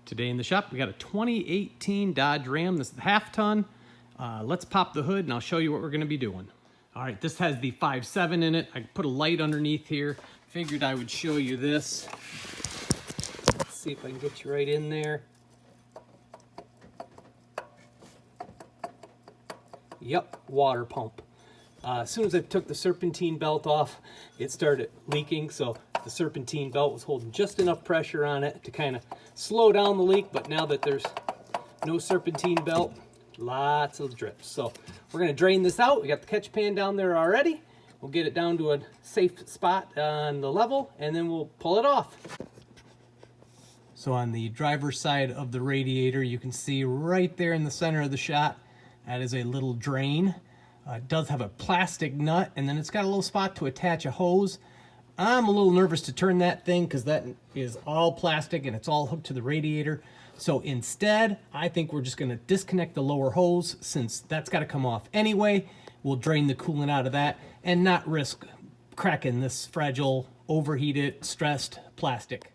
Today in the shop, we got a 2018 Dodge Ram. This is the half ton. Let's pop the hood and I'll show you what we're gonna be doing. All right, this has the 5.7 in it. I put a light underneath here. Figured I would show you this. Let's see if I can get you right in there. Yep, water pump. As soon as I took the serpentine belt off, it started leaking, so the serpentine belt was holding just enough pressure on it to kind of slow down the leak, but now that there's no serpentine belt, lots of drips. So we're going to drain this out. We got the catch pan down there already. We'll get it down to a safe spot on the level, and then we'll pull it off. So on the driver's side of the radiator, you can see right there in the center of the shot, that is a little drain. It does have a plastic nut, and then it's got a little spot to attach a hose. I'm a little nervous to turn that thing because that is all plastic and it's all hooked to the radiator. So instead, I think we're just going to disconnect the lower hose since that's got to come off anyway. We'll drain the coolant out of that and not risk cracking this fragile, overheated, stressed plastic.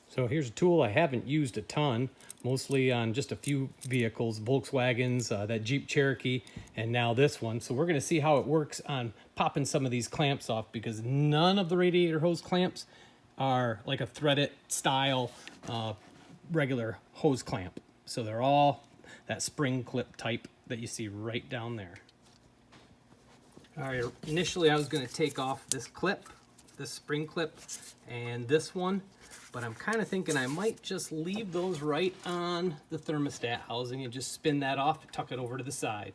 So here's a tool I haven't used a ton, mostly on just a few vehicles, Volkswagens, that Jeep Cherokee, and now this one. So we're going to see how it works on popping some of these clamps off, because none of the radiator hose clamps are like a threaded style regular hose clamp. So they're all that spring clip type that you see right down there. All right, initially I was going to take off this clip, this spring clip, and this one. But I'm kind of thinking I might just leave those right on the thermostat housing and just spin that off and tuck it over to the side.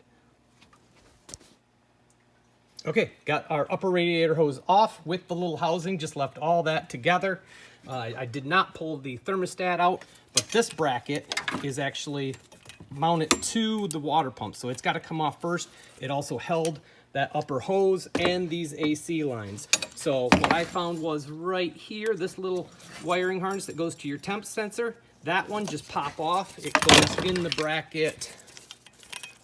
Okay, got our upper radiator hose off with the little housing, just left all that together. I did not pull the thermostat out, but this bracket is actually mounted to the water pump, so it's got to come off first. It also held that upper hose and these AC lines. So what I found was right here, this little wiring harness that goes to your temp sensor, that one just pop off. It goes in the bracket.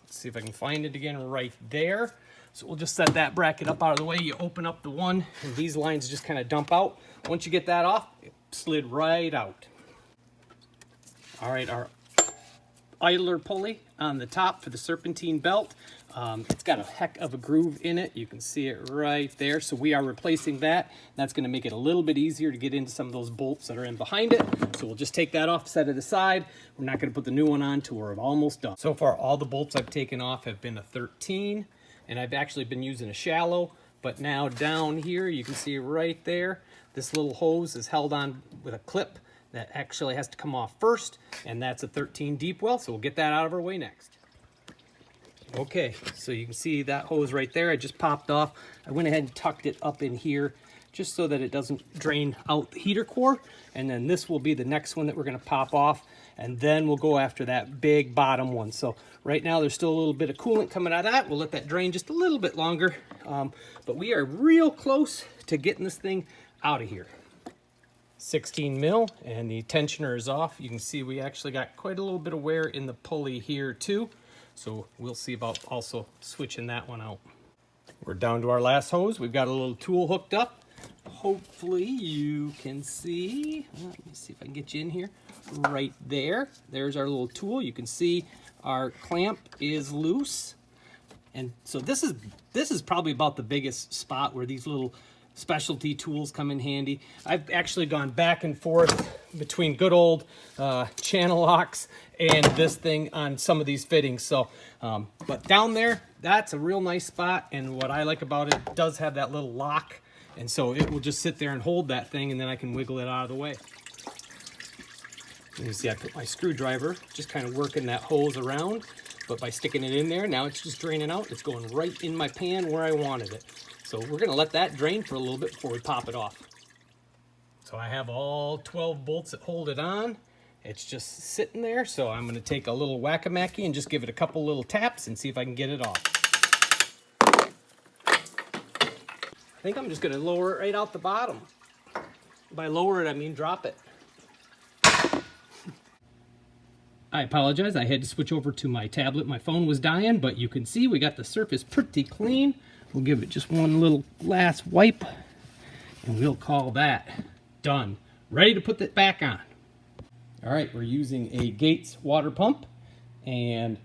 Let's see if I can find it again right there. So we'll just set that bracket up out of the way. You open up the one and these lines just kind of dump out. Once you get that off, it slid right out. All right, our idler pulley on the top for the serpentine belt. It's got a heck of a groove in it. You can see it right there. So we are replacing that. That's going to make it a little bit easier to get into some of those bolts that are in behind it. So we'll just take that off, set it aside. We're not going to put the new one on till we're almost done. So far, all the bolts I've taken off have been a 13, and I've actually been using a shallow. But now down here, you can see right there, this little hose is held on with a clip that actually has to come off first, and that's a 13 deep well. So we'll get that out of our way next. Okay, so you can see that hose right there. I just popped off. I went ahead and tucked it up in here just so that it doesn't drain out the heater core. And then this will be the next one that we're going to pop off. And then we'll go after that big bottom one. So right now there's still a little bit of coolant coming out of that. We'll let that drain just a little bit longer. But we are real close to getting this thing out of here. 16 mil, and the tensioner is off. You can see we actually got quite a little bit of wear in the pulley here too. So we'll see about also switching that one out. We're down to our last hose. We've got a little tool hooked up. Hopefully you can see. Let me see if I can get you in here. Right there. There's our little tool. You can see our clamp is loose. And so this is probably about the biggest spot where these little specialty tools come in handy. I've actually gone back and forth between good old channel locks and this thing on some of these fittings. So, but down there, that's a real nice spot. And what I like about it does have that little lock. And so it will just sit there and hold that thing, and then I can wiggle it out of the way. You see I put my screwdriver, just kind of working that hose around. But by sticking it in there, now it's just draining out. It's going right in my pan where I wanted it. So we're going to let that drain for a little bit before we pop it off. So I have all 12 bolts that hold it on. It's just sitting there. So I'm going to take a little whack-a-macky and just give it a couple little taps and see if I can get it off. I think I'm just going to lower it right out the bottom. By lower it, I mean drop it. I apologize. I had to switch over to my tablet. My phone was dying, but you can see we got the surface pretty clean. We'll give it just one little last wipe, and we'll call that done. Ready to put that back on. All right, we're using a Gates water pump, and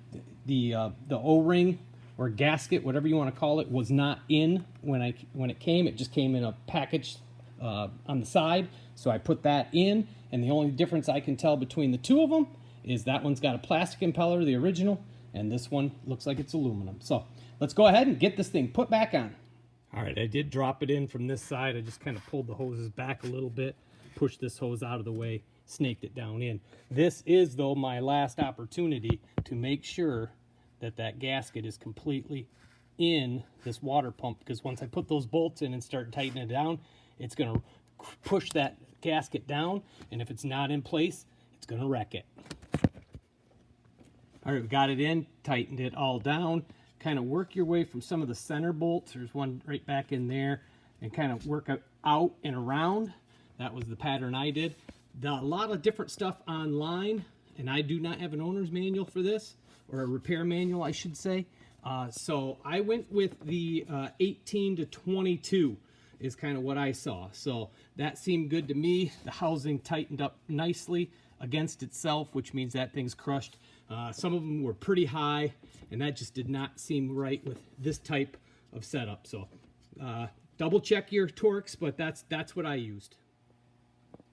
the O-ring or gasket, whatever you want to call it, was not in when it came. It just came in a package on the side, so I put that in, and the only difference I can tell between the two of them is that one's got a plastic impeller, the original, and this one looks like it's aluminum. So let's go ahead and get this thing put back on. All right, I did drop it in from this side. I just kind of pulled the hoses back a little bit, pushed this hose out of the way, snaked it down in. This is, though, my last opportunity to make sure that that gasket is completely in this water pump, because once I put those bolts in and start tightening it down, it's going to push that gasket down, and if it's not in place, it's going to wreck it. All right, we got it in, tightened it all down. Kind of work your way from some of the center bolts. There's one right back in there, and kind of work out and around. That was the pattern I did. A lot of different stuff online, and I do not have an owner's manual for this, or a repair manual, I should say. So I went with the 18 to 22 is kind of what I saw. So that seemed good to me. The housing tightened up nicely against itself, which means that thing's crushed. Some of them were pretty high, and that just did not seem right with this type of setup. So double check your Torx, but that's what I used.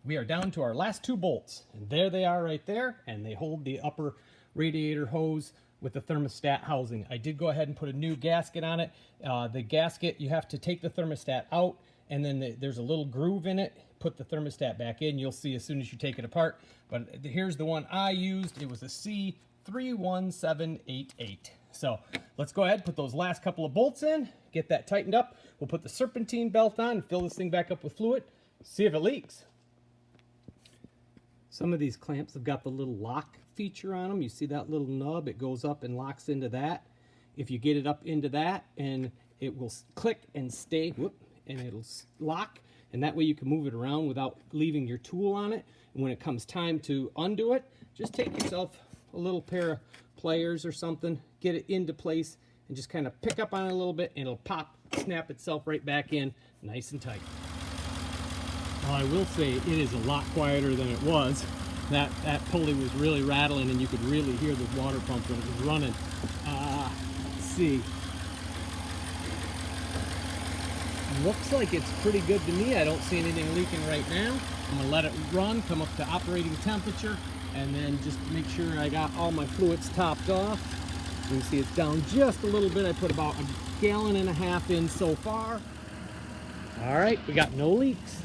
We are down to our last two bolts, and there they are right there, and they hold the upper radiator hose with the thermostat housing. I did go ahead and put a new gasket on it. The gasket, you have to take the thermostat out, and then there's a little groove in it. Put the thermostat back in. You'll see as soon as you take it apart. But here's the one I used. It was a C31788. So let's go ahead, put those last couple of bolts in, get that tightened up. We'll put the serpentine belt on and fill this thing back up with fluid. See if it leaks. Some of these clamps have got the little lock feature on them. You see that little nub? It goes up and locks into that. If you get it up into that, and it will click and stay, and it'll lock, and that way you can move it around without leaving your tool on it. And when it comes time to undo it, just take yourself a little pair of pliers or something, get it into place, and just kind of pick up on it a little bit, and it'll pop, snap itself right back in, nice and tight. Well, I will say it is a lot quieter than it was. That pulley was really rattling, and you could really hear the water pump when it was running. Let's see. Looks like it's pretty good to me. I don't see anything leaking right now. I'm gonna let it run, come up to operating temperature, and then just make sure I got all my fluids topped off. You can see it's down just a little bit. I put about 1.5 gallons in so far. All right, we got no leaks.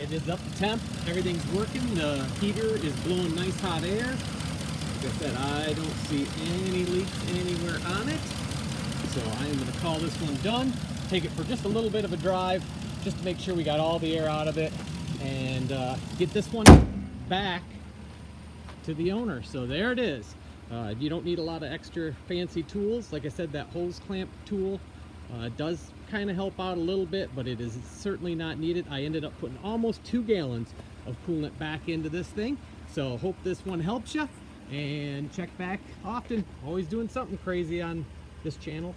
It is up to temp. Everything's working. The heater is blowing nice hot air. Like I said, I don't see any leaks anywhere on it. So I am going to call this one done. Take it for just a little bit of a drive, just to make sure we got all the air out of it, and get this one back to the owner. So there it is. You don't need a lot of extra fancy tools. Like I said, that hose clamp tool does kind of help out a little bit, but it is certainly not needed. I ended up putting almost 2 gallons of coolant back into this thing. So hope this one helps you, and check back often. Always doing something crazy on this channel.